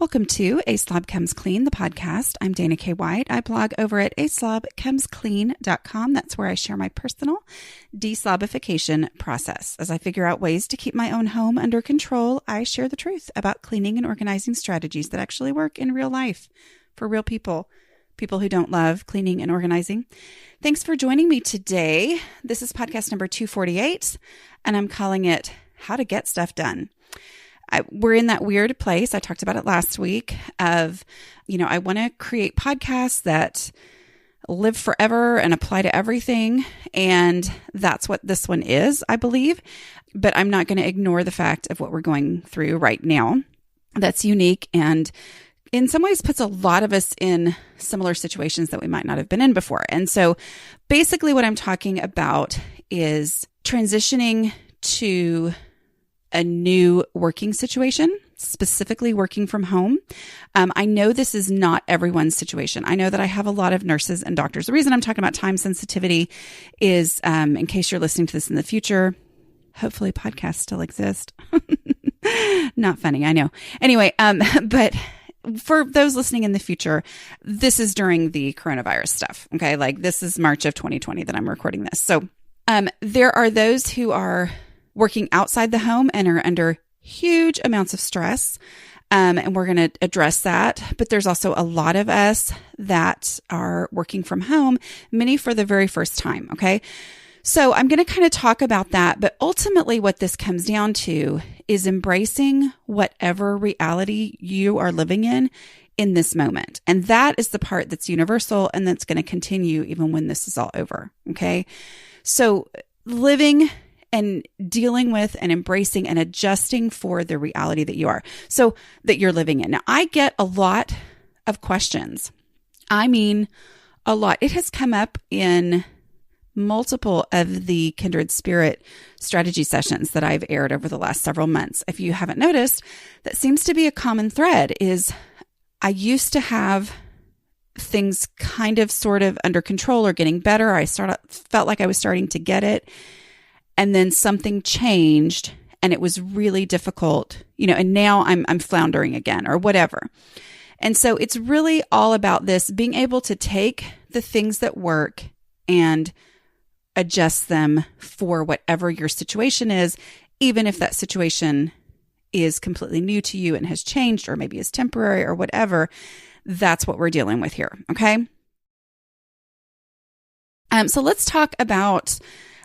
Welcome to A Slob Comes Clean, the podcast. I'm Dana K. White. I blog over at aslobcomesclean.com. That's where I share my personal deslobification process. As I figure out ways to keep my own home under control, I share the truth about cleaning and organizing strategies that actually work in real life for real people, people who don't love cleaning and organizing. Thanks for joining me today. This is podcast number 248, and I'm calling it How to Get Stuff Done. We're in that weird place. I talked about it last week of, I want to create podcasts that live forever and apply to everything. And that's what this one is, I believe. But I'm not going to ignore the fact of what we're going through right now. That's unique and in some ways puts a lot of us in similar situations that we might not have been in before. And so basically what I'm talking about is transitioning to a new working situation, specifically working from home. I know this is not everyone's situation. I know that I have a lot of nurses and doctors. The reason I'm talking about time sensitivity is, in case you're listening to this in the future, hopefully podcasts still exist. Not funny, I know. Anyway, but for those listening in the future, this is during the coronavirus stuff. Okay. Like this is March of 2020 that I'm recording this. So, there are those who are working outside the home and are under huge amounts of stress. And we're going to address that. But there's also a lot of us that are working from home, many for the very first time. Okay. So I'm going to kind of talk about that. But ultimately what this comes down to is embracing whatever reality you are living in this moment. And that is the part that's universal and that's going to continue even when this is all over. Okay. So living and dealing with and embracing and adjusting for the reality that you are, so that you're living in. Now, I get a lot of questions. I mean, a lot. It has come up in multiple of the Kindred Spirit strategy sessions that I've aired over the last several months. If you haven't noticed, that seems to be a common thread is I used to have things kind of sort of under control or getting better. Felt like I was starting to get it. And then something changed and it was really difficult, and now I'm floundering again or whatever. And so it's really all about this, being able to take the things that work and adjust them for whatever your situation is, even if that situation is completely new to you and has changed or maybe is temporary or whatever. That's what we're dealing with here. Okay. So let's talk about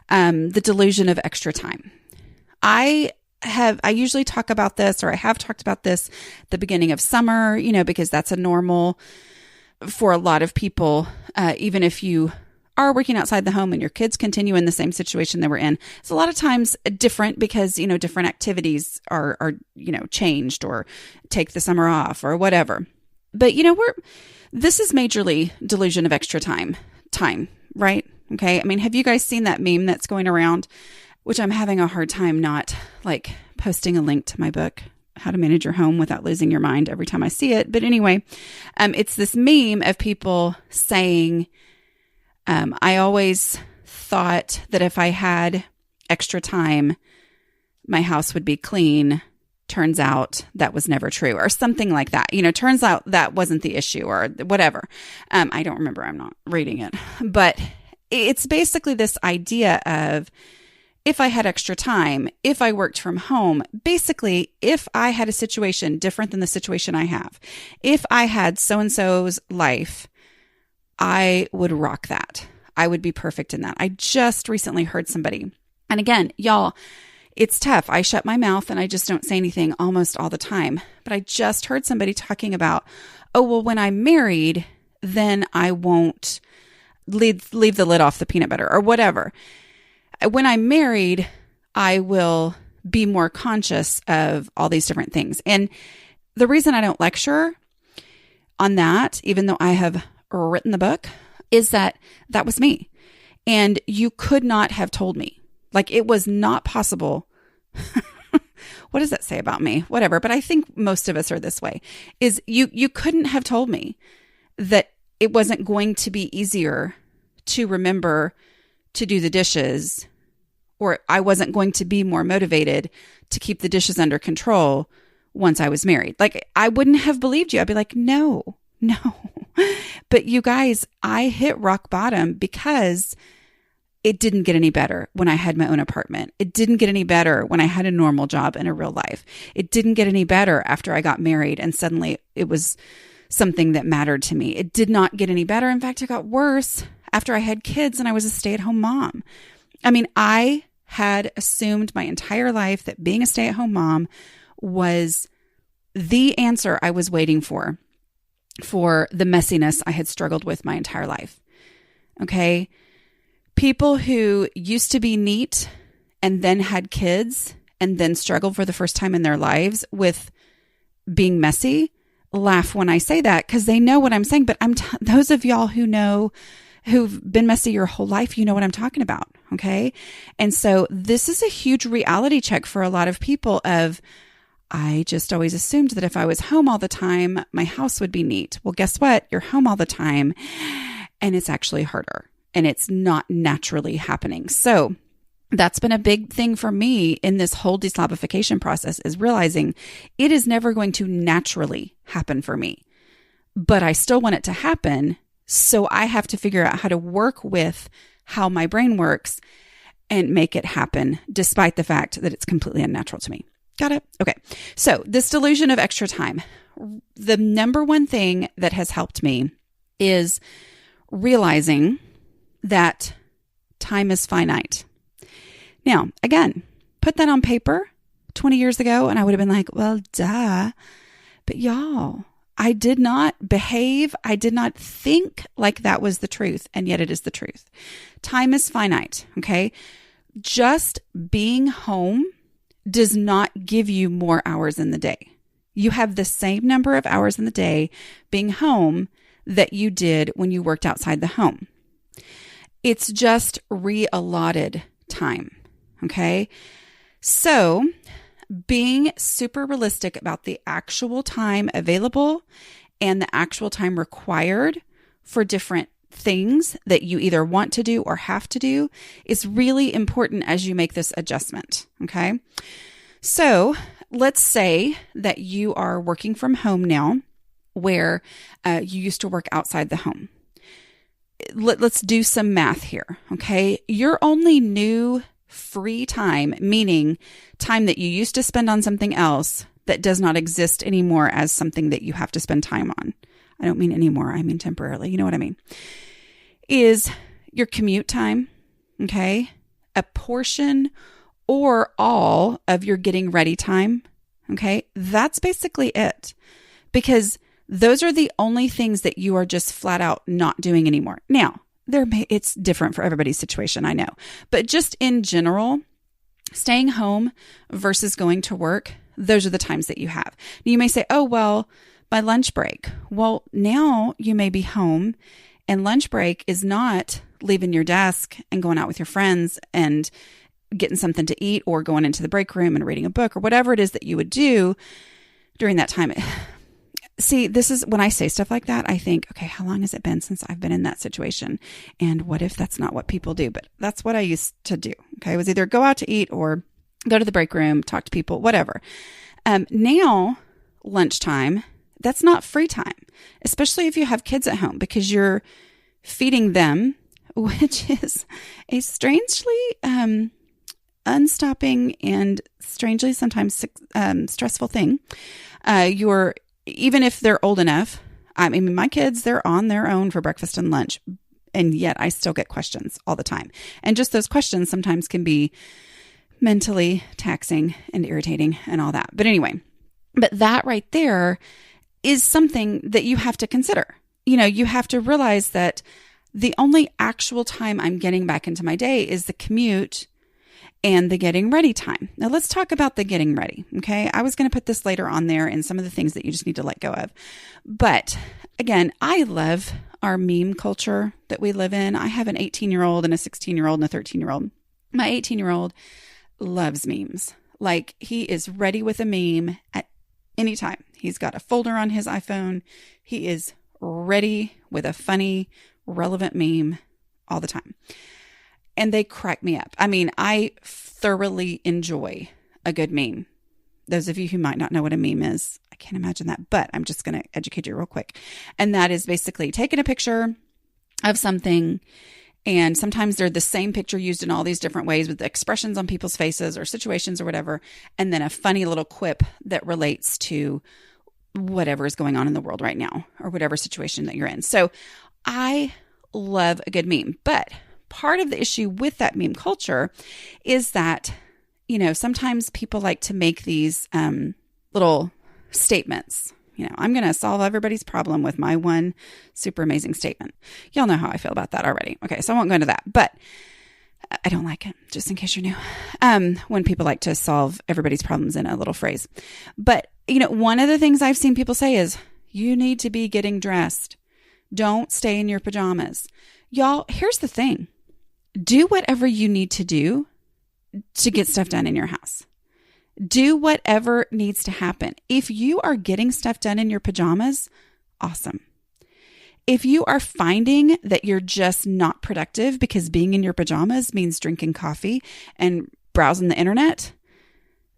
the delusion of extra time. I usually talk about this, or I have talked about this at the beginning of summer, because that's a normal for a lot of people. Even if you are working outside the home and your kids continue in the same situation they were in, it's a lot of times different because, different activities are changed or take the summer off or whatever. But, this is majorly delusion of extra time, right? Okay. I mean, have you guys seen that meme that's going around, which I'm having a hard time not like posting a link to my book, How to Manage Your Home Without Losing Your Mind, every time I see it. But anyway, it's this meme of people saying, I always thought that if I had extra time, my house would be clean. Turns out that was never true, or something like that. Turns out that wasn't the issue or whatever. I don't remember. I'm not reading it, but it's basically this idea of if I had extra time, if I worked from home, basically, if I had a situation different than the situation I have, if I had so-and-so's life, I would rock that. I would be perfect in that. I just recently heard somebody, and again, y'all, it's tough. I shut my mouth and I just don't say anything almost all the time, but I just heard somebody talking about, oh, well, when I'm married, then I won't leave the lid off the peanut butter or whatever. When I'm married, I will be more conscious of all these different things. And the reason I don't lecture on that, even though I have written the book, is that was me. And you could not have told me. Like it was not possible. What does that say about me? Whatever. But I think most of us are this way, is you couldn't have told me that it wasn't going to be easier to remember to do the dishes, or I wasn't going to be more motivated to keep the dishes under control once I was married. Like, I wouldn't have believed you. I'd be like, no. But you guys, I hit rock bottom because it didn't get any better when I had my own apartment. It didn't get any better when I had a normal job in a real life. It didn't get any better after I got married and suddenly it was something that mattered to me. It did not get any better. In fact, it got worse after I had kids and I was a stay-at-home mom. I mean, I had assumed my entire life that being a stay-at-home mom was the answer I was waiting for the messiness I had struggled with my entire life. Okay? People who used to be neat and then had kids and then struggled for the first time in their lives with being messy laugh when I say that because they know what I'm saying. But those of y'all who know, who've been messy your whole life, you know what I'm talking about. Okay? And so this is a huge reality check for a lot of people of, I just always assumed that if I was home all the time, my house would be neat. Well, guess what? You're home all the time and it's actually harder and it's not naturally happening. So that's been a big thing for me in this whole deslobification process is realizing it is never going to naturally happen for me, but I still want it to happen. So I have to figure out how to work with how my brain works and make it happen despite the fact that it's completely unnatural to me. Got it? Okay. So this delusion of extra time, the number one thing that has helped me is realizing that time is finite. Now, again, put that on paper 20 years ago and I would have been like, well, duh. But y'all, I did not behave. I did not think like that was the truth. And yet it is the truth. Time is finite. Okay. Just being home does not give you more hours in the day. You have the same number of hours in the day being home that you did when you worked outside the home. It's just re-allotted time. Okay. So being super realistic about the actual time available and the actual time required for different things that you either want to do or have to do is really important as you make this adjustment. Okay. So let's say that you are working from home now where you used to work outside the home. Let's do some math here. Okay. Your only new free time, meaning time that you used to spend on something else that does not exist anymore as something that you have to spend time on. I don't mean anymore. I mean temporarily. You know what I mean? Is your commute time, okay? A portion or all of your getting ready time, okay? That's basically it. Because those are the only things that you are just flat out not doing anymore. Now, it's different for everybody's situation, I know. But just in general, staying home versus going to work, those are the times that you have. You may say, oh, well, my lunch break. Well, now you may be home and lunch break is not leaving your desk and going out with your friends and getting something to eat or going into the break room and reading a book or whatever it is that you would do during that time. See, this is when I say stuff like that, I think, okay, how long has it been since I've been in that situation? And what if that's not what people do? But that's what I used to do. Okay. It was either go out to eat or go to the break room, talk to people, whatever. Now lunchtime, that's not free time, especially if you have kids at home because you're feeding them, which is a strangely, unstopping and strangely sometimes stressful thing. Even if they're old enough, I mean, my kids, they're on their own for breakfast and lunch, and yet I still get questions all the time. And just those questions sometimes can be mentally taxing and irritating and all that. But anyway, but that right there is something that you have to consider. You know, you have to realize that the only actual time I'm getting back into my day is the commute and the getting ready time. Now let's talk about the getting ready. Okay. I was going to put this later on there and some of the things that you just need to let go of. But again, I love our meme culture that we live in. I have an 18-year-old and a 16-year-old and a 13-year-old. My 18-year-old loves memes. Like he is ready with a meme at any time. He's got a folder on his iPhone. He is ready with a funny, relevant meme all the time. And they crack me up. I mean, I thoroughly enjoy a good meme. those of you who might not know what a meme is, I can't imagine that, but I'm just going to educate you real quick. And that is basically taking a picture of something, and sometimes they're the same picture used in all these different ways with the expressions on people's faces or situations or whatever, and then a funny little quip that relates to whatever is going on in the world right now or whatever situation that you're in. So I love a good meme, but part of the issue with that meme culture is that, sometimes people like to make these little statements. I'm going to solve everybody's problem with my one super amazing statement. Y'all know how I feel about that already. Okay, so I won't go into that, but I don't like it, just in case you're new, when people like to solve everybody's problems in a little phrase. But, one of the things I've seen people say is, you need to be getting dressed. Don't stay in your pajamas. Y'all, here's the thing. Do whatever you need to do to get stuff done in your house. Do whatever needs to happen. If you are getting stuff done in your pajamas, awesome. If you are finding that you're just not productive because being in your pajamas means drinking coffee and browsing the internet,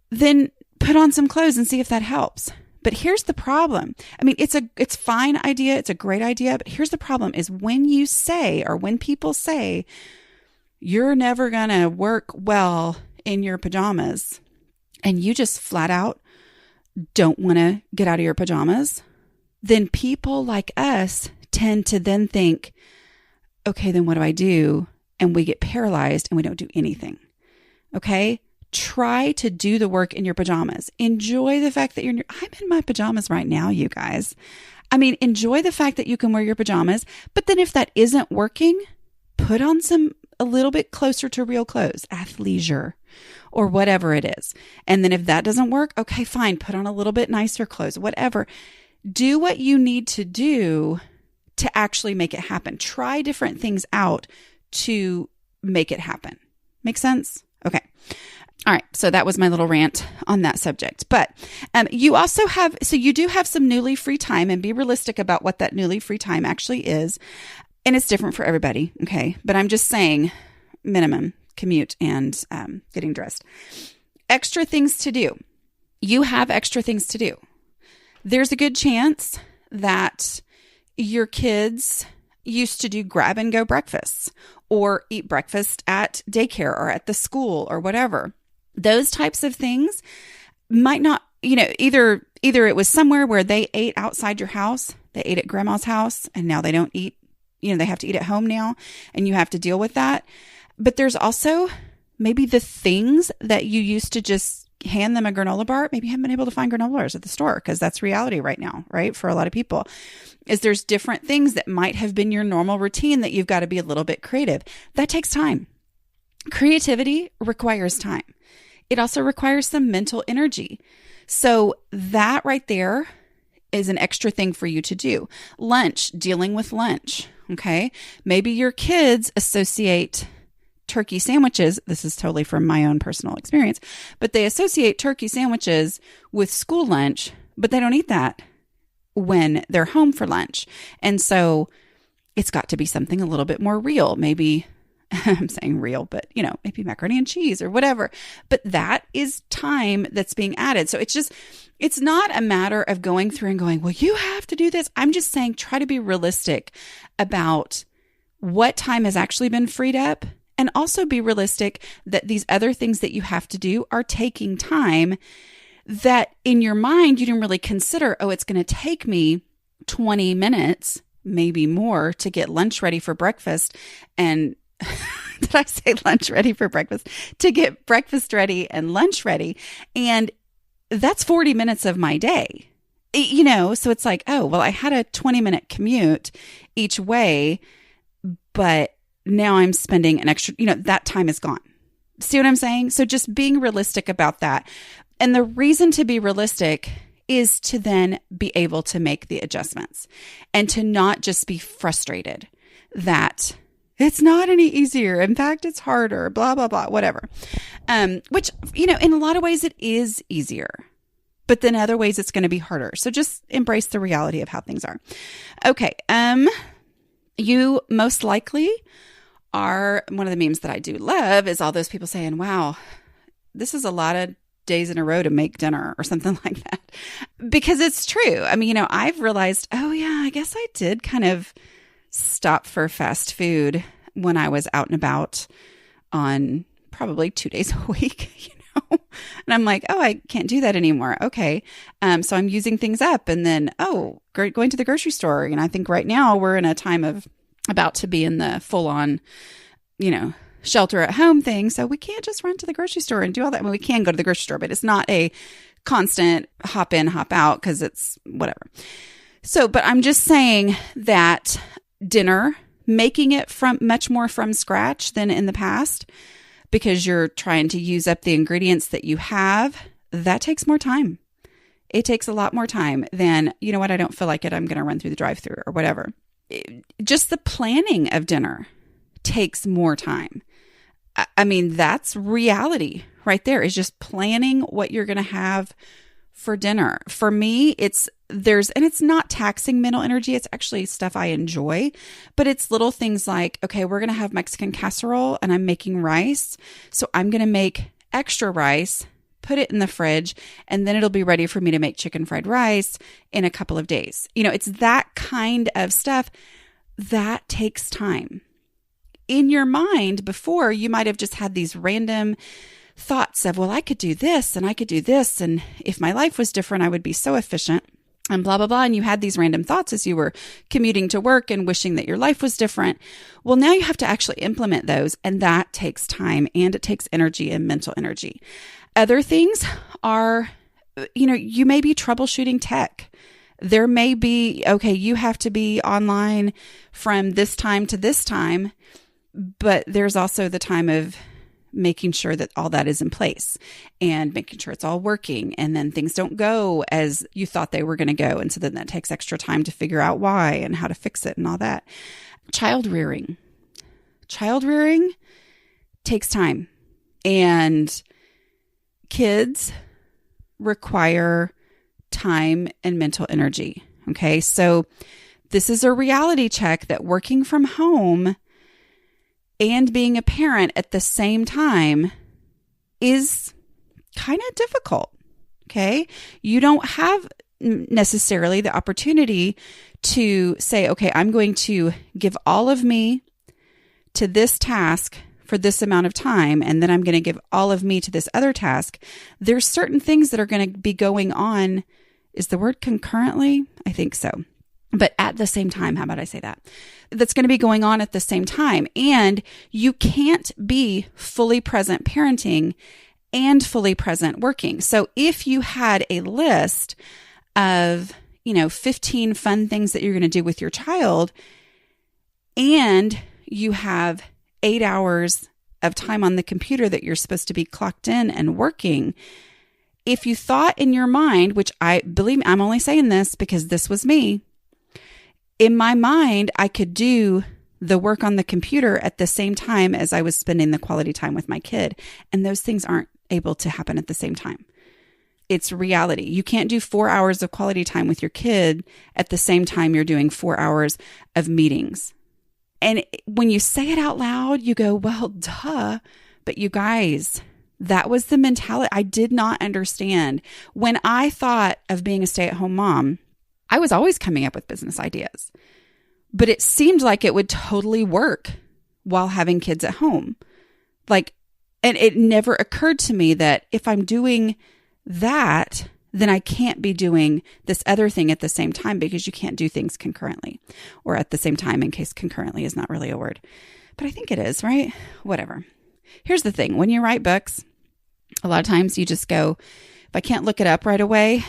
then put on some clothes and see if that helps. But here's the problem. I mean, it's a fine idea. It's a great idea. But here's the problem is when you say, or when people say, you're never going to work well in your pajamas, and you just flat out don't want to get out of your pajamas, then people like us tend to then think, okay, then what do I do? And we get paralyzed and we don't do anything. Okay? Try to do the work in your pajamas. Enjoy the fact that I'm in my pajamas right now, you guys. I mean, enjoy the fact that you can wear your pajamas, but then if that isn't working, put on a little bit closer to real clothes, athleisure, or whatever it is. And then if that doesn't work, okay, fine, put on a little bit nicer clothes, whatever. Do what you need to do to actually make it happen. Try different things out to make it happen. Make sense? Okay. All right. So that was my little rant on that subject. But you do have some newly free time, and be realistic about what that newly free time actually is. And it's different for everybody. Okay. But I'm just saying minimum commute and getting dressed. Extra things to do. You have extra things to do. There's a good chance that your kids used to do grab and go breakfasts or eat breakfast at daycare or at the school or whatever. Those types of things might not, either it was somewhere where they ate outside your house, they ate at grandma's house, and now they don't eat, they have to eat at home now, and you have to deal with that. But there's also maybe the things that you used to just hand them a granola bar. Maybe you haven't been able to find granola bars at the store because that's reality right now, right? For a lot of people, is there's different things that might have been your normal routine that you've got to be a little bit creative. That takes time. Creativity requires time. It also requires some mental energy. So that right there is an extra thing for you to do. Lunch, dealing with lunch. Okay. Maybe your kids associate turkey sandwiches. This is totally from my own personal experience, but they associate turkey sandwiches with school lunch, but they don't eat that when they're home for lunch. And so it's got to be something a little bit more real. Maybe I'm saying real, but maybe macaroni and cheese or whatever, but that is time that's being added. So it's not a matter of going through and going, well, you have to do this. I'm just saying, try to be realistic about what time has actually been freed up. And also be realistic that these other things that you have to do are taking time that in your mind, you didn't really consider, it's going to take me 20 minutes, maybe more, to get lunch ready for breakfast. And did I say lunch ready for breakfast? To get breakfast ready and lunch ready. And that's 40 minutes of my day. So it's like, I had a 20-minute commute each way, but now I'm spending an extra, that time is gone. See what I'm saying? So just being realistic about that. And the reason to be realistic is to then be able to make the adjustments and to not just be frustrated that it's not any easier. In fact, it's harder, blah, blah, blah, whatever. Which, in a lot of ways it is easier, but then other ways it's going to be harder. So just embrace the reality of how things are. Okay. You most likely are, one of the memes that I do love is all those people saying, wow, this is a lot of days in a row to make dinner or something like that. Because it's true. I mean, I've realized, oh yeah, I guess I did kind of stop for fast food when I was out and about on probably 2 days a week, And I'm like, oh, I can't do that anymore. Okay. So I'm using things up, and then, going to the grocery store. And I think right now we're in a time of about to be in the full on, shelter at home thing. So we can't just run to the grocery store and do all that. I mean, we can go to the grocery store, but it's not a constant hop in, hop out, because it's whatever. So, but I'm just saying that dinner, making it from much more from scratch than in the past, because you're trying to use up the ingredients that you have, that takes more time. It takes a lot more time than, you know what, I don't feel like it, I'm going to run through the drive-thru or whatever. Just the planning of dinner takes more time. I mean, that's reality right there, is just planning what you're going to have for dinner. For me, it's not taxing mental energy. It's actually stuff I enjoy, but it's little things like, okay, we're going to have Mexican casserole and I'm making rice. So I'm going to make extra rice, put it in the fridge, and then it'll be ready for me to make chicken fried rice in a couple of days. It's that kind of stuff that takes time. In your mind before, you might have just had these random thoughts of, well, I could do this and I could do this. And if my life was different, I would be so efficient and blah, blah, blah. And you had these random thoughts as you were commuting to work and wishing that your life was different. Well, now you have to actually implement those. And that takes time, and it takes energy and mental energy. Other things are, you may be troubleshooting tech. There may be, okay, you have to be online from this time to this time, but there's also the time of making sure that all that is in place and making sure it's all working, and then things don't go as you thought they were going to go. And so then that takes extra time to figure out why and how to fix it and all that. Child rearing takes time, and kids require time and mental energy. Okay. So this is a reality check that working from home and being a parent at the same time is kind of difficult. Okay. You don't have necessarily the opportunity to say, okay, I'm going to give all of me to this task for this amount of time, and then I'm going to give all of me to this other task. There's certain things that are going to be going on. Is the word concurrently? I think so. But at the same time, how about I say that? That's going to be going on at the same time. And you can't be fully present parenting and fully present working. So if you had a list of, 15 fun things that you're going to do with your child, and you have 8 hours of time on the computer that you're supposed to be clocked in and working, if you thought in your mind, which I'm only saying this because this was me, in my mind, I could do the work on the computer at the same time as I was spending the quality time with my kid. And those things aren't able to happen at the same time. It's reality. You can't do 4 hours of quality time with your kid at the same time you're doing 4 hours of meetings. And when you say it out loud, you go, well, duh. But you guys, that was the mentality I did not understand. When I thought of being a stay-at-home mom, I was always coming up with business ideas, but it seemed like it would totally work while having kids at home. And it never occurred to me that if I'm doing that, then I can't be doing this other thing at the same time, because you can't do things concurrently, or at the same time, in case concurrently is not really a word, but I think it is, right? Whatever. Here's the thing. When you write books, a lot of times you just go, if I can't look it up right away,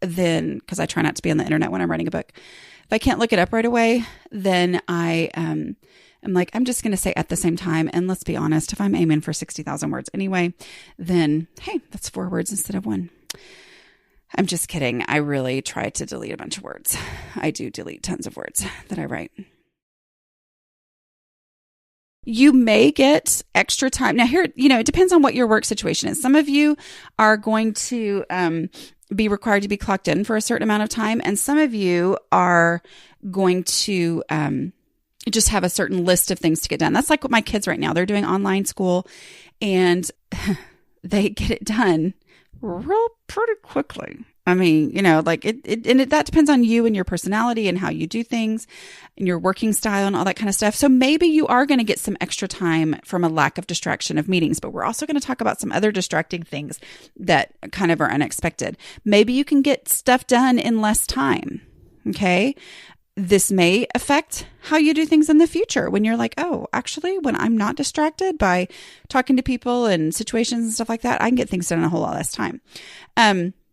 then, because I try not to be on the internet when I'm writing a book, if I can't look it up right away, then I'm like, I'm just going to say at the same time. And let's be honest, if I'm aiming for 60,000 words anyway, then hey, that's 4 words instead of 1. I'm just kidding. I really try to delete a bunch of words. I do delete tons of words that I write. You may get extra time. Now here, it depends on what your work situation is. Some of you are going to be required to be clocked in for a certain amount of time. And some of you are going to just have a certain list of things to get done. That's like what my kids right now, they're doing online school. And they get it done real pretty quickly. I mean, like that depends on you and your personality and how you do things and your working style and all that kind of stuff. So maybe you are going to get some extra time from a lack of distraction of meetings, but we're also going to talk about some other distracting things that kind of are unexpected. Maybe you can get stuff done in less time. Okay. This may affect how you do things in the future when you're like, oh, actually, when I'm not distracted by talking to people and situations and stuff like that, I can get things done in a whole lot less time.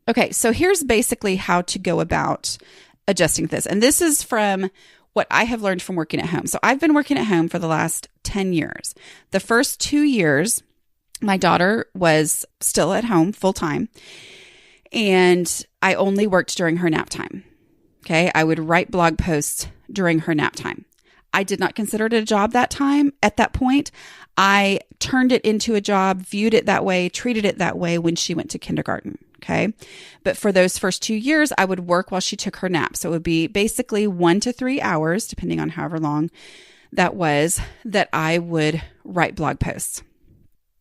Okay, so here's basically how to go about adjusting this. And this is from what I have learned from working at home. So I've been working at home for the last 10 years. The first 2 years, my daughter was still at home full time, and I only worked during her nap time. Okay, I would write blog posts during her nap time. I did not consider it a job at that point. I turned it into a job, viewed it that way, treated it that way when she went to kindergarten. Okay. But for those first 2 years, I would work while she took her nap. So it would be basically 1 to 3 hours, depending on however long that was, that I would write blog posts.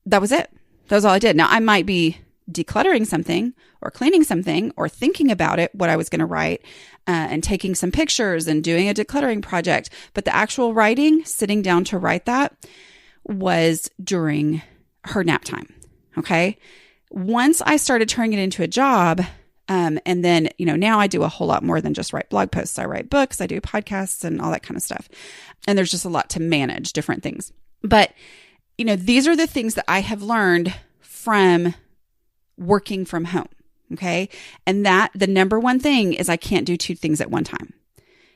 That was it. That was all I did. Now I might be decluttering something or cleaning something or thinking about it, what I was going to write, and taking some pictures and doing a decluttering project. But the actual writing, sitting down to write that, was during her nap time. Okay. Once I started turning it into a job, and then, now I do a whole lot more than just write blog posts. I write books, I do podcasts and all that kind of stuff. And there's just a lot to manage, different things. But, these are the things that I have learned from working from home. Okay. And that the number one thing is I can't do two things at one time.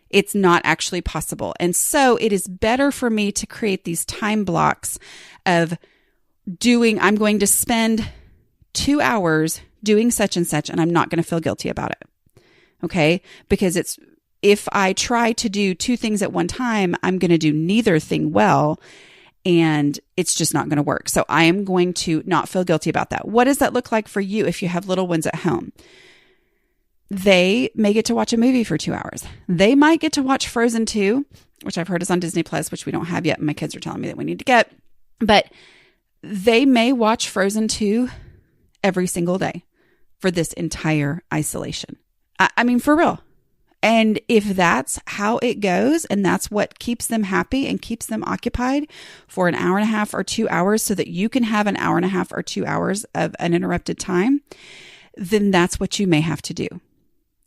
It's not actually possible. And so it is better for me to create these time blocks of I'm going to spend 2 hours doing such and such, and I'm not going to feel guilty about it. Okay. Because if I try to do two things at one time, I'm going to do neither thing well, and it's just not going to work. So I am going to not feel guilty about that. What does that look like for you if you have little ones at home? They may get to watch a movie for 2 hours. They might get to watch Frozen 2, which I've heard is on Disney Plus, which we don't have yet. My kids are telling me that we need to get. But they may watch Frozen 2 every single day for this entire isolation. I mean, for real. And if that's how it goes, and that's what keeps them happy and keeps them occupied for an hour and a half or 2 hours so that you can have an hour and a half or 2 hours of uninterrupted time, then that's what you may have to do.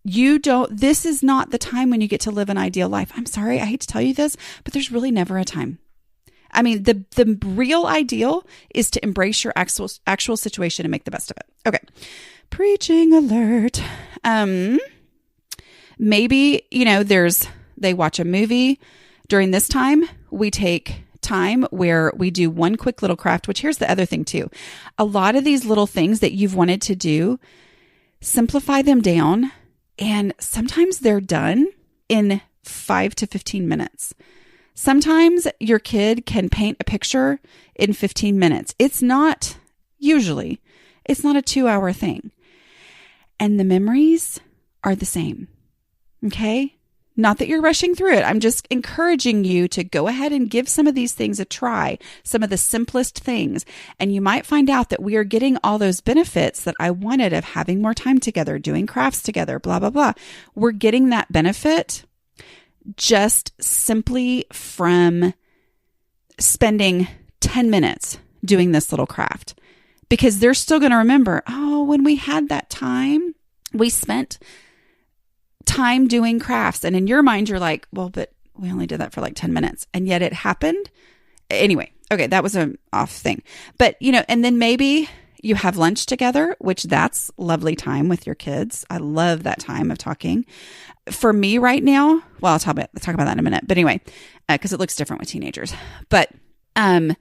This is not the time when you get to live an ideal life. I'm sorry, I hate to tell you this, but there's really never a time. I mean, the real ideal is to embrace your actual situation and make the best of it. Okay. Preaching alert. Maybe, they watch a movie during this time. We take time where we do one quick little craft, which here's the other thing too. A lot of these little things that you've wanted to do, simplify them down, and sometimes they're done in 5 to 15 minutes. Sometimes your kid can paint a picture in 15 minutes. It's not a 2-hour thing. And the memories are the same. Okay? Not that you're rushing through it. I'm just encouraging you to go ahead and give some of these things a try, some of the simplest things. And you might find out that we are getting all those benefits that I wanted of having more time together, doing crafts together, blah, blah, blah. We're getting that benefit just simply from spending 10 minutes doing this little craft, because they're still going to remember, oh, when we had that time, we spent time doing crafts. And in your mind, you're like, well, but we only did that for like 10 minutes. And yet it happened. Anyway, okay, that was an off thing. But, and then maybe you have lunch together, which that's lovely time with your kids. I love that time of talking. For me right now, well, I'll talk about that in a minute. But anyway, because it looks different with teenagers. But, and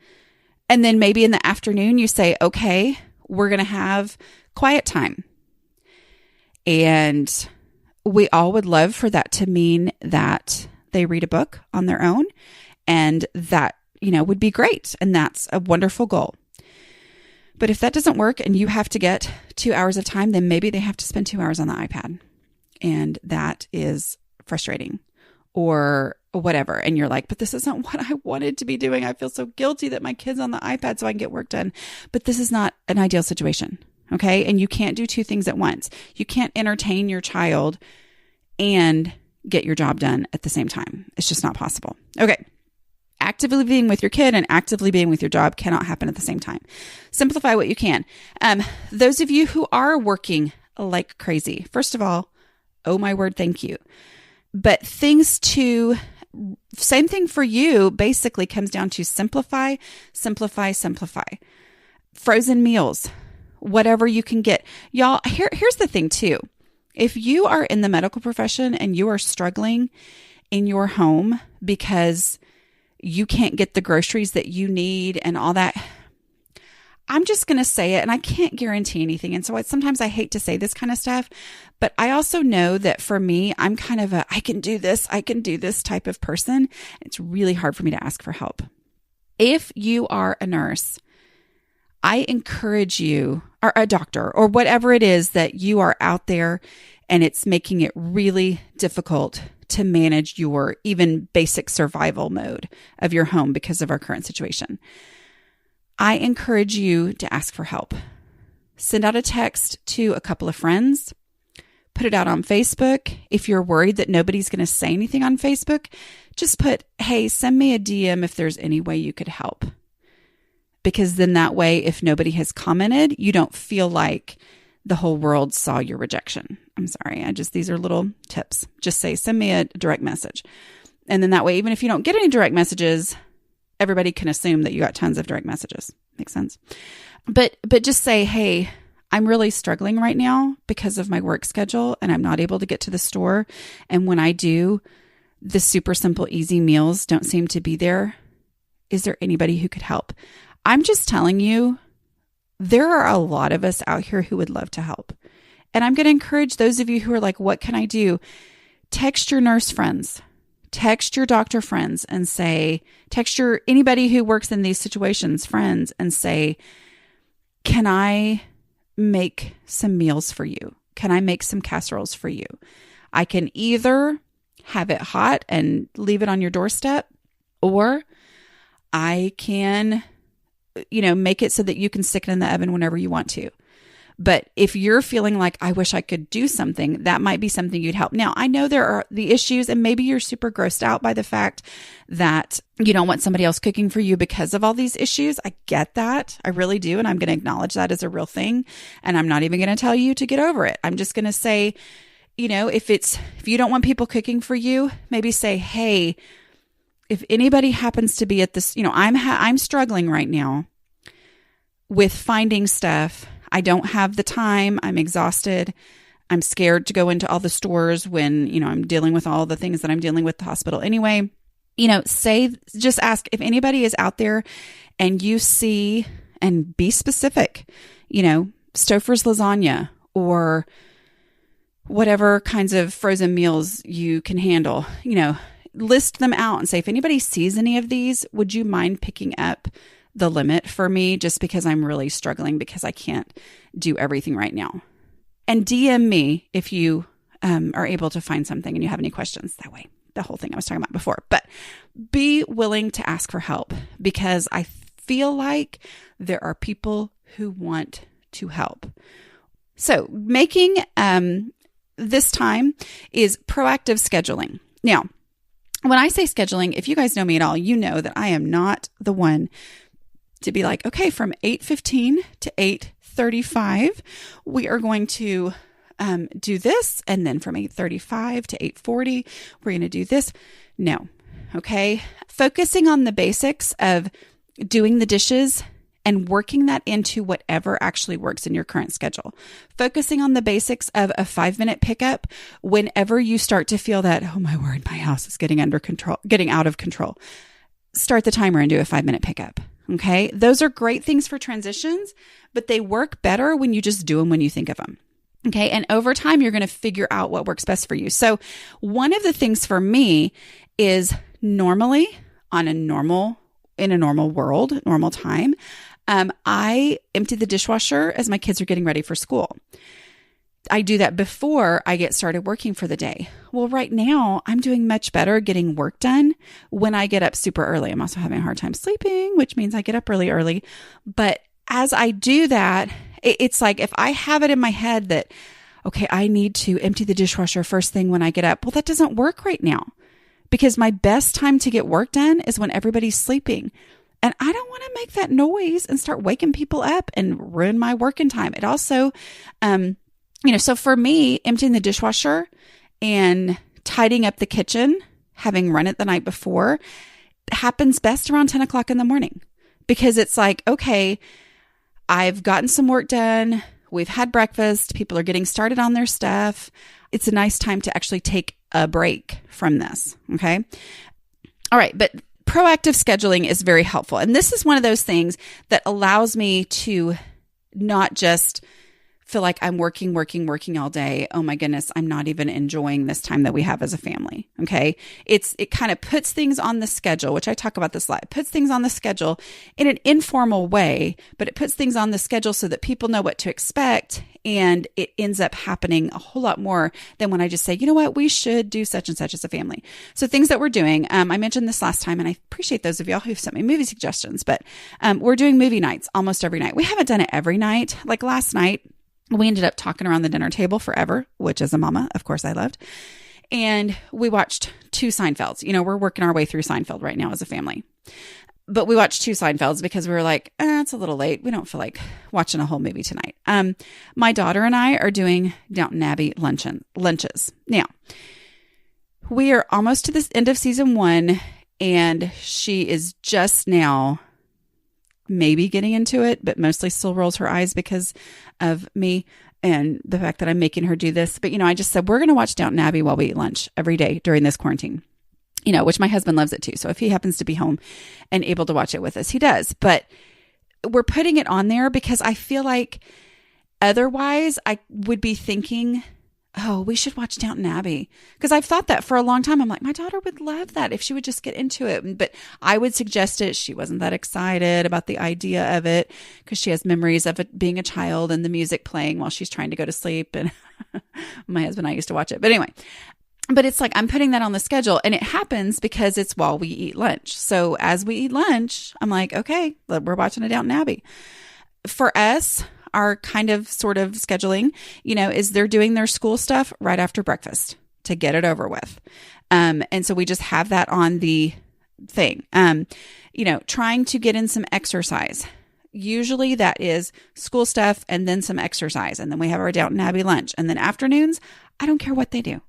then maybe in the afternoon you say, okay, we're going to have quiet time. And we all would love for that to mean that they read a book on their own, and that, would be great. And that's a wonderful goal. But if that doesn't work and you have to get 2 hours of time, then maybe they have to spend 2 hours on the iPad. And that is frustrating. Or whatever. And you're like, but this isn't what I wanted to be doing. I feel so guilty that my kid's on the iPad so I can get work done. But this is not an ideal situation. Okay. And you can't do two things at once. You can't entertain your child and get your job done at the same time. It's just not possible. Okay. Actively being with your kid and actively being with your job cannot happen at the same time. Simplify what you can. Those of you who are working like crazy, first of all, oh my word, thank you. But same thing for you basically comes down to simplify, simplify, simplify. Frozen meals, whatever you can get. Y'all, here's the thing too. If you are in the medical profession and you are struggling in your home because you can't get the groceries that you need and all that, I'm just going to say it, and I can't guarantee anything. And so sometimes I hate to say this kind of stuff, but I also know that for me, I'm kind of I can do this type of person. It's really hard for me to ask for help. If you are a nurse, I encourage you, or a doctor, or whatever it is that you are out there and it's making it really difficult to manage your even basic survival mode of your home because of our current situation. I encourage you to ask for help. Send out a text to a couple of friends. Put it out on Facebook. If you're worried that nobody's going to say anything on Facebook, just put, hey, send me a DM if there's any way you could help. Because then that way, if nobody has commented, you don't feel like the whole world saw your rejection. I'm sorry. These are little tips. Just say, send me a direct message. And then that way, even if you don't get any direct messages, everybody can assume that you got tons of direct messages. Makes sense. But just say, hey, I'm really struggling right now because of my work schedule and I'm not able to get to the store. And when I do, the super simple, easy meals don't seem to be there. Is there anybody who could help? I'm just telling you, there are a lot of us out here who would love to help. And I'm going to encourage those of you who are like, what can I do? Text your nurse friends. Text your doctor friends and say, text your anybody who works in these situations, friends, and say, can I make some meals for you? Can I make some casseroles for you? I can either have it hot and leave it on your doorstep, or I can, make it so that you can stick it in the oven whenever you want to. But if you're feeling like, I wish I could do something, that might be something you'd help. Now, I know there are the issues, and maybe you're super grossed out by the fact that you don't want somebody else cooking for you because of all these issues. I get that. I really do. And I'm going to acknowledge that as a real thing. And I'm not even going to tell you to get over it. I'm just going to say, if you don't want people cooking for you, maybe say, hey, if anybody happens to be at this, I'm struggling right now with finding stuff. I don't have the time. I'm exhausted. I'm scared to go into all the stores when, I'm dealing with all the things that I'm dealing with at the hospital anyway. Just ask if anybody is out there and you see, and be specific, Stouffer's lasagna or whatever kinds of frozen meals you can handle, list them out and say, if anybody sees any of these, would you mind picking up the limit for me, just because I'm really struggling because I can't do everything right now. And DM me if you are able to find something and you have any questions. That way, the whole thing I was talking about before. But be willing to ask for help, because I feel like there are people who want to help. So making this time is proactive scheduling. Now, when I say scheduling, if you guys know me at all, you know that I am not the one to be like, okay, from 8:15 to 8:35, we are going to do this. And then from 8:35 to 8:40, we're going to do this. No. Okay. Focusing on the basics of doing the dishes and working that into whatever actually works in your current schedule. Focusing on the basics of a 5-minute pickup whenever you start to feel that, oh my word, my house is getting out of control. Start the timer and do a 5-minute pickup. Okay. Those are great things for transitions, but they work better when you just do them when you think of them. Okay. And over time, you're going to figure out what works best for you. So one of the things for me is normally in a normal world, normal time, I empty the dishwasher as my kids are getting ready for school. I do that before I get started working for the day. Well, right now I'm doing much better getting work done when I get up super early. I'm also having a hard time sleeping, which means I get up really early. But as I do that, it's like if I have it in my head that, okay, I need to empty the dishwasher first thing when I get up. Well, that doesn't work right now because my best time to get work done is when everybody's sleeping. And I don't want to make that noise and start waking people up and ruin my working time. It also, so for me, emptying the dishwasher and tidying up the kitchen, having run it the night before, happens best around 10 o'clock in the morning because it's like, okay, I've gotten some work done. We've had breakfast. People are getting started on their stuff. It's a nice time to actually take a break from this. Okay. All right. But proactive scheduling is very helpful. And this is one of those things that allows me to not just feel like I'm working all day. Oh my goodness, I'm not even enjoying this time that we have as a family. Okay. It kind of puts things on the schedule, which I talk about this a lot. It puts things on the schedule in an informal way, but it puts things on the schedule so that people know what to expect. And it ends up happening a whole lot more than when I just say, you know what, we should do such and such as a family. So things that we're doing, I mentioned this last time, and I appreciate those of y'all who've sent me movie suggestions, but we're doing movie nights almost every night. We haven't done it every night. Like last night, we ended up talking around the dinner table forever, which as a mama, of course I loved. And we watched 2 Seinfelds. We're working our way through Seinfeld right now as a family. But we watched 2 Seinfelds because we were like, it's a little late. We don't feel like watching a whole movie tonight. My daughter and I are doing Downton Abbey lunches. Now, we are almost to the end of season 1, and she is just now maybe getting into it, but mostly still rolls her eyes because of me and the fact that I'm making her do this. But, I just said, we're going to watch Downton Abbey while we eat lunch every day during this quarantine, which my husband loves it too. So if he happens to be home and able to watch it with us, he does. But we're putting it on there because I feel like otherwise I would be thinking, oh, we should watch Downton Abbey. Because I've thought that for a long time. I'm like, my daughter would love that if she would just get into it. But I would suggest it. She wasn't that excited about the idea of it because she has memories of it being a child and the music playing while she's trying to go to sleep. And my husband and I used to watch it. But anyway, but it's like I'm putting that on the schedule, and it happens because it's while we eat lunch. So as we eat lunch, I'm like, okay, we're watching a Downton Abbey. For us, our kind of sort of scheduling, is they're doing their school stuff right after breakfast to get it over with. And so we just have that on the thing, trying to get in some exercise. Usually that is school stuff and then some exercise. And then we have our Downton Abbey lunch. And then afternoons, I don't care what they do.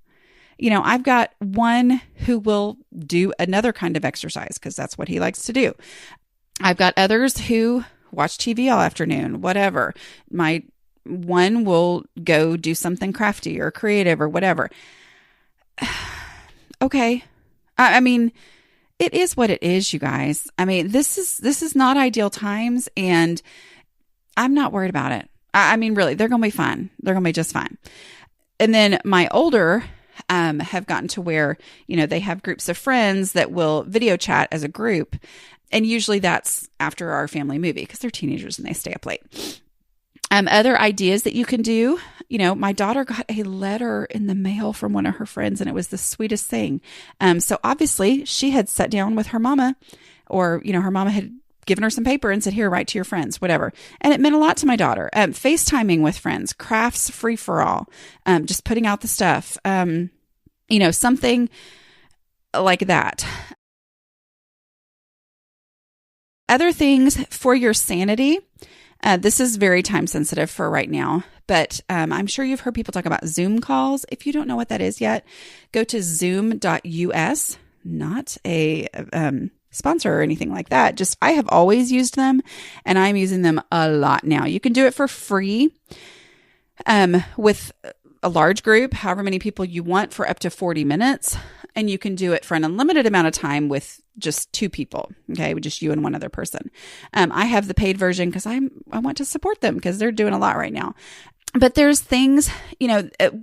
I've got one who will do another kind of exercise because that's what he likes to do. I've got others who watch TV all afternoon, whatever. My one will go do something crafty or creative or whatever. Okay. I mean, it is what it is, you guys. I mean, this is not ideal times, and I'm not worried about it. I mean, really, they're going to be fine. They're going to be just fine. And then my older have gotten to where, they have groups of friends that will video chat as a group. And usually that's after our family movie because they're teenagers and they stay up late. Other ideas that you can do, my daughter got a letter in the mail from one of her friends, and it was the sweetest thing. So obviously she had sat down with her mama, or, her mama had given her some paper and said, here, write to your friends, whatever. And it meant a lot to my daughter. FaceTiming with friends, crafts free for all, just putting out the stuff, something like that. Other things for your sanity. This is very time sensitive for right now, but I'm sure you've heard people talk about Zoom calls. If you don't know what that is yet, go to zoom.us, not a sponsor or anything like that. Just I have always used them, and I'm using them a lot now. You can do it for free with a large group, however many people you want, for up to 40 minutes. And you can do it for an unlimited amount of time with just 2 people. Okay. With just you and one other person. I have the paid version because I want to support them because they're doing a lot right now. But there's things,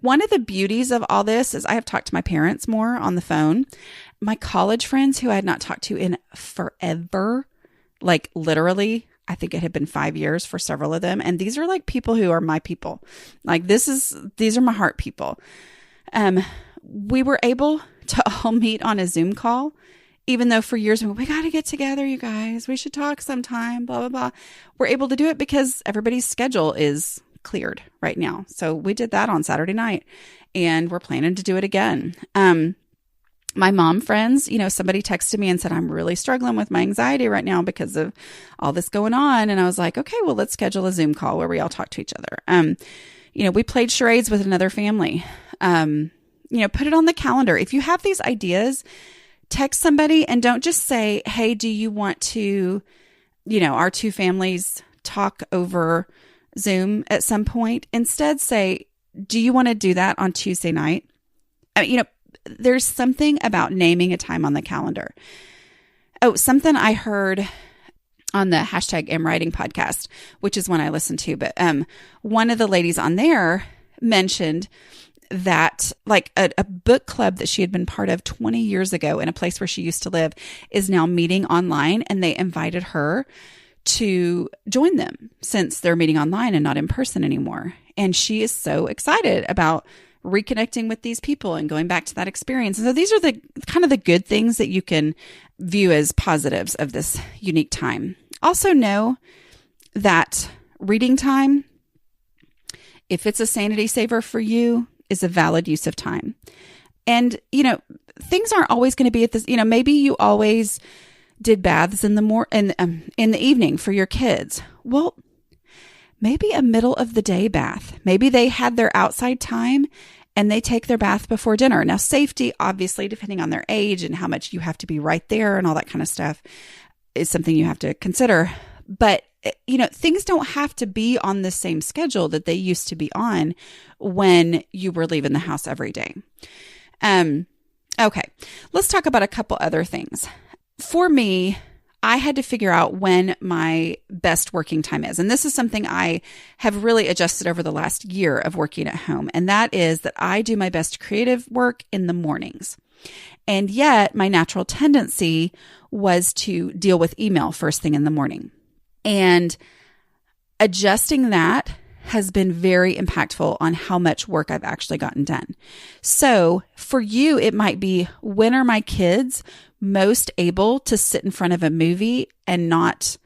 one of the beauties of all this is I have talked to my parents more on the phone. My college friends who I had not talked to in forever, like literally I think it had been 5 years for several of them. And these are like people who are my people. Like these are my heart people. We were able to all meet on a Zoom call, even though for years we got to get together, you guys, we should talk sometime, blah, blah, blah. We're able to do it because everybody's schedule is cleared right now. So we did that on Saturday night and we're planning to do it again. My mom friends, somebody texted me and said, I'm really struggling with my anxiety right now because of all this going on. And I was like, okay, well, let's schedule a Zoom call where we all talk to each other. We played charades with another family. Put it on the calendar. If you have these ideas, text somebody and don't just say, hey, do you want to, our two families talk over Zoom at some point? Instead say, do you want to do that on Tuesday night? There's something about naming a time on the calendar. Oh, something I heard on the #AmWriting podcast, which is one I listen to, but one of the ladies on there mentioned that like a book club that she had been part of 20 years ago in a place where she used to live is now meeting online, and they invited her to join them since they're meeting online and not in person anymore. And she is so excited about reconnecting with these people and going back to that experience. And so these are the kind of the good things that you can view as positives of this unique time. Also know that reading time, if it's a sanity saver for you, is a valid use of time. And, things aren't always going to be at this, maybe you always did baths in the evening for your kids. Well, maybe a middle of the day bath. Maybe they had their outside time and they take their bath before dinner. Now, safety, obviously, depending on their age and how much you have to be right there and all that kind of stuff is something you have to consider. But, things don't have to be on the same schedule that they used to be on when you were leaving the house every day. Okay, let's talk about a couple other things. For me, I had to figure out when my best working time is. And this is something I have really adjusted over the last year of working at home. And that is that I do my best creative work in the mornings. And yet my natural tendency was to deal with email first thing in the morning. And adjusting that has been very impactful on how much work I've actually gotten done. So for you, it might be, when are my kids most able to sit in front of a movie and not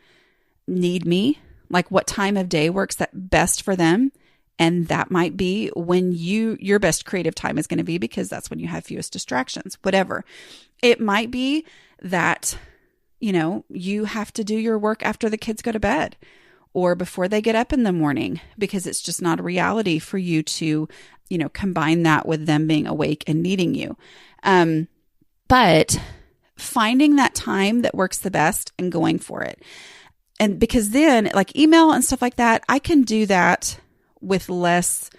need me? Like, what time of day works that best for them? And that might be when your best creative time is going to be, because that's when you have fewest distractions, whatever. It might be that, you have to do your work after the kids go to bed or before they get up in the morning, because it's just not a reality for you to, combine that with them being awake and needing you. But finding that time that works the best and going for it. And because then, like email and stuff like that, I can do that with less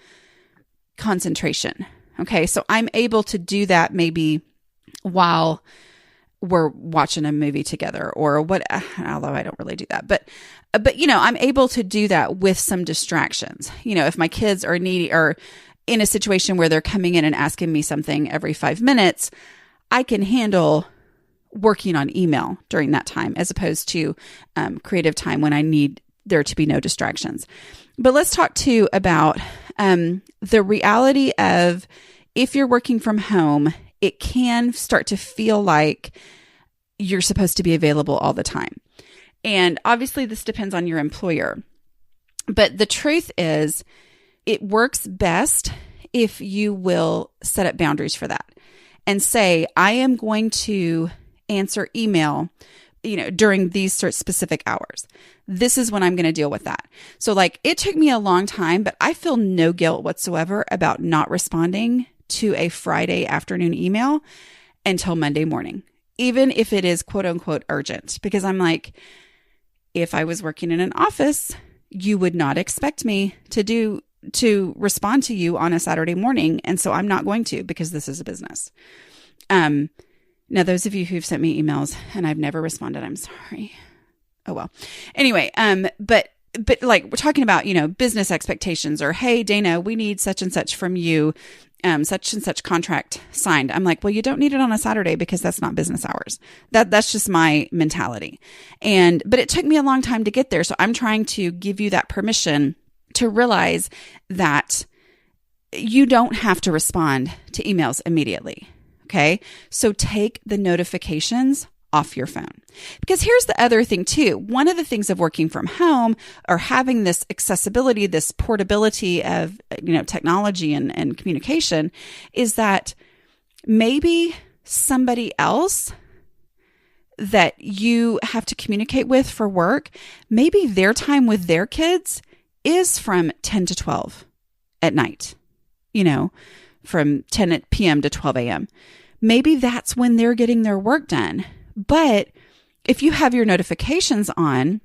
concentration. Okay. So I'm able to do that maybe while we're watching a movie together or what, although I don't really do that, but I'm able to do that with some distractions. If my kids are needy or in a situation where they're coming in and asking me something every 5 minutes, I can handle working on email during that time as opposed to creative time when I need there to be no distractions. But let's talk too about the reality of, if you're working from home, it can start to feel like you're supposed to be available all the time. And obviously this depends on your employer. But the truth is, it works best if you will set up boundaries for that and say, I am going to answer email, during these specific hours. This is when I'm going to deal with that. So it took me a long time, but I feel no guilt whatsoever about not responding to a Friday afternoon email until Monday morning, even if it is quote unquote urgent, because I'm like, if I was working in an office, you would not expect me to respond to you on a Saturday morning. And so I'm not going to, because this is a business. Now, those of you who've sent me emails and I've never responded, I'm sorry. Oh, well. Anyway, but we're talking about, business expectations, or, hey, Dana, we need such and such from you such and such contract signed. I'm like, well, you don't need it on a Saturday because that's not business hours. That's just my mentality. But it took me a long time to get there. So I'm trying to give you that permission to realize that you don't have to respond to emails immediately. Okay. So take the notifications off your phone. Because here's the other thing too. One of the things of working from home or having this accessibility, this portability of, technology and communication is that maybe somebody else that you have to communicate with for work, maybe their time with their kids is from 10 to 12 at night, from 10 p.m. to 12 a.m. Maybe that's when they're getting their work done. But if you have your notifications on,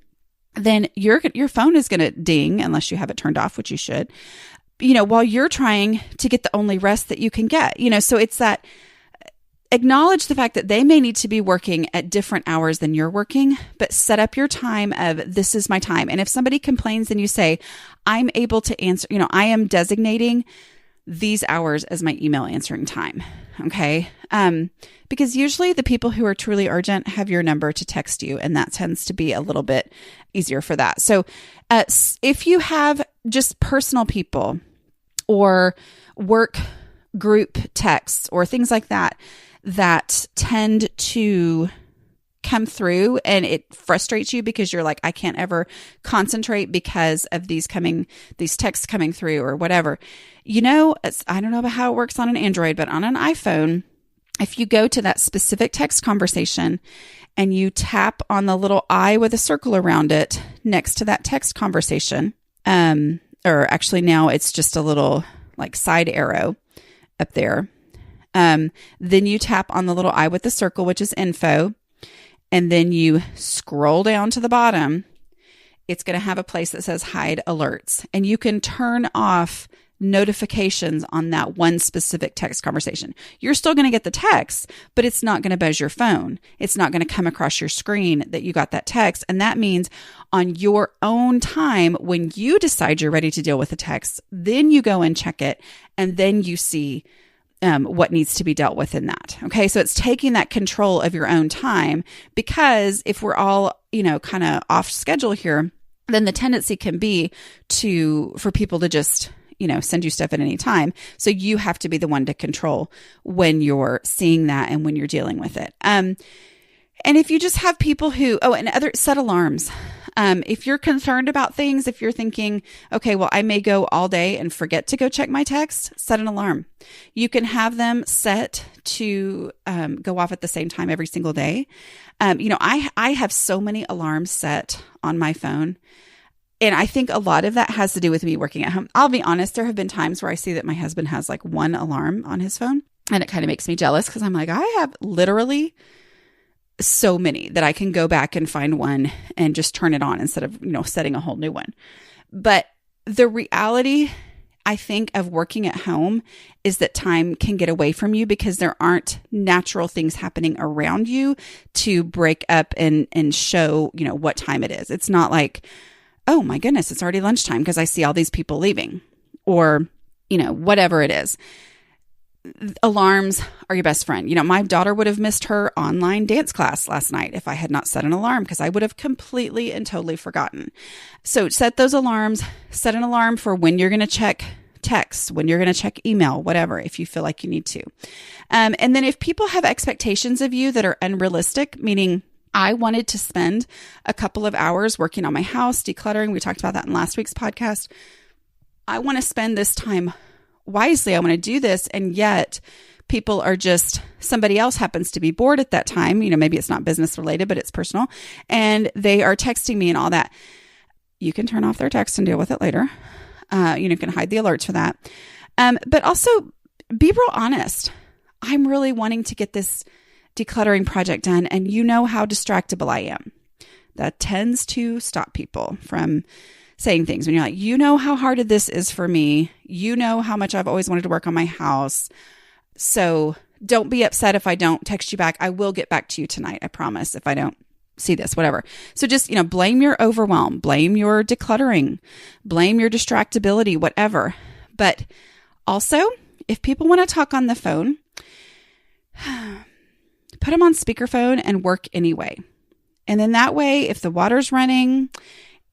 then your phone is going to ding unless you have it turned off, which you should, while you're trying to get the only rest that you can get, so it's that acknowledge the fact that they may need to be working at different hours than you're working, but set up your time of this is my time. And if somebody complains, then you say, I'm able to answer, I am designating these hours as my email answering time. Okay. Because usually the people who are truly urgent have your number to text you, and that tends to be a little bit easier for that. So, if you have just personal people or work group texts or things like that tend to come through and it frustrates you because you're like, I can't ever concentrate because of these texts coming through or whatever. I don't know about how it works on an Android, but on an iPhone, if you go to that specific text conversation and you tap on the little I with a circle around it next to that text conversation, or actually now it's just a little like side arrow up there. Then you tap on the little I with the circle, which is info. And then you scroll down to the bottom. It's going to have a place that says hide alerts, and you can turn off notifications on that one specific text conversation. You're still going to get the text, but it's not going to buzz your phone. It's not going to come across your screen that you got that text. And that means on your own time, when you decide you're ready to deal with the text, then you go and check it, and then you see what needs to be dealt with in that. Okay. So it's taking that control of your own time, because if we're all, kind of off schedule here, then the tendency can be for people to just, send you stuff at any time. So you have to be the one to control when you're seeing that and when you're dealing with it. And if you just have people set alarms. If you're concerned about things, if you're thinking, okay, well, I may go all day and forget to go check my text, set an alarm. You can have them set to go off at the same time every single day. I have so many alarms set on my phone. And I think a lot of that has to do with me working at home. I'll be honest, there have been times where I see that my husband has like one alarm on his phone, and it kind of makes me jealous because I'm like, I have literally so many that I can go back and find one and just turn it on instead of, setting a whole new one. But the reality, I think, of working at home is that time can get away from you because there aren't natural things happening around you to break up and show, what time it is. It's not like, oh my goodness, it's already lunchtime because I see all these people leaving, or, whatever it is. Alarms are your best friend. My daughter would have missed her online dance class last night if I had not set an alarm, because I would have completely and totally forgotten. So set those alarms, set an alarm for when you're going to check text, when you're going to check email, whatever, if you feel like you need to. And then if people have expectations of you that are unrealistic, meaning I wanted to spend a couple of hours working on my house, decluttering. We talked about that in last week's podcast. I want to spend this time wisely. I want to do this. And yet people are somebody else happens to be bored at that time. Maybe it's not business related, but it's personal. And they are texting me and all that. You can turn off their text and deal with it later. You can hide the alerts for that. But also be real honest. I'm really wanting to get this decluttering project done. And you know how distractible I am. That tends to stop people from saying things when you're like, how hard this is for me. How much I've always wanted to work on my house. So don't be upset if I don't text you back. I will get back to you tonight. I promise, if I don't see this, whatever. So just, blame your overwhelm, blame your decluttering, blame your distractibility, whatever. But also, if people want to talk on the phone, put them on speakerphone and work anyway. And then that way, if the water's running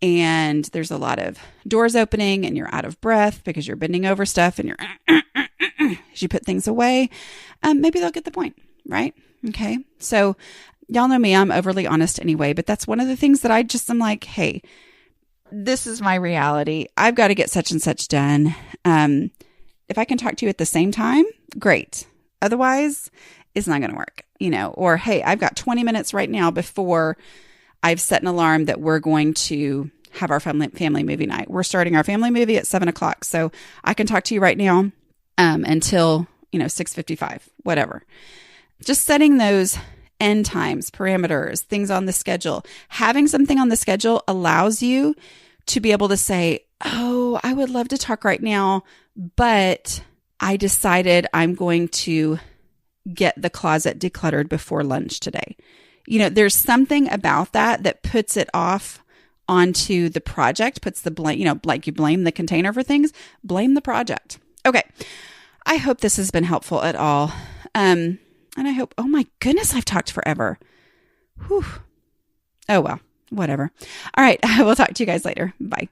and there's a lot of doors opening and you're out of breath because you're bending over stuff and you're as you put things away, maybe they'll get the point, right? Okay. So y'all know me, I'm overly honest anyway, but that's one of the things that I'm like, hey, this is my reality. I've got to get such and such done. If I can talk to you at the same time, great. Otherwise, it's not going to work, or, hey, I've got 20 minutes right now before I've set an alarm that we're going to have our family movie night. We're starting our family movie at 7:00. So I can talk to you right now until, 6:55, whatever. Just setting those end times, parameters, things on the schedule. Having something on the schedule allows you to be able to say, oh, I would love to talk right now, but I decided I'm going to get the closet decluttered before lunch today. There's something about that puts it off onto the project, puts the blame, like you blame the container for things, blame the project. Okay. I hope this has been helpful at all. And I hope, oh my goodness, I've talked forever. Whew. Oh, well, whatever. All right. I will talk to you guys later. Bye.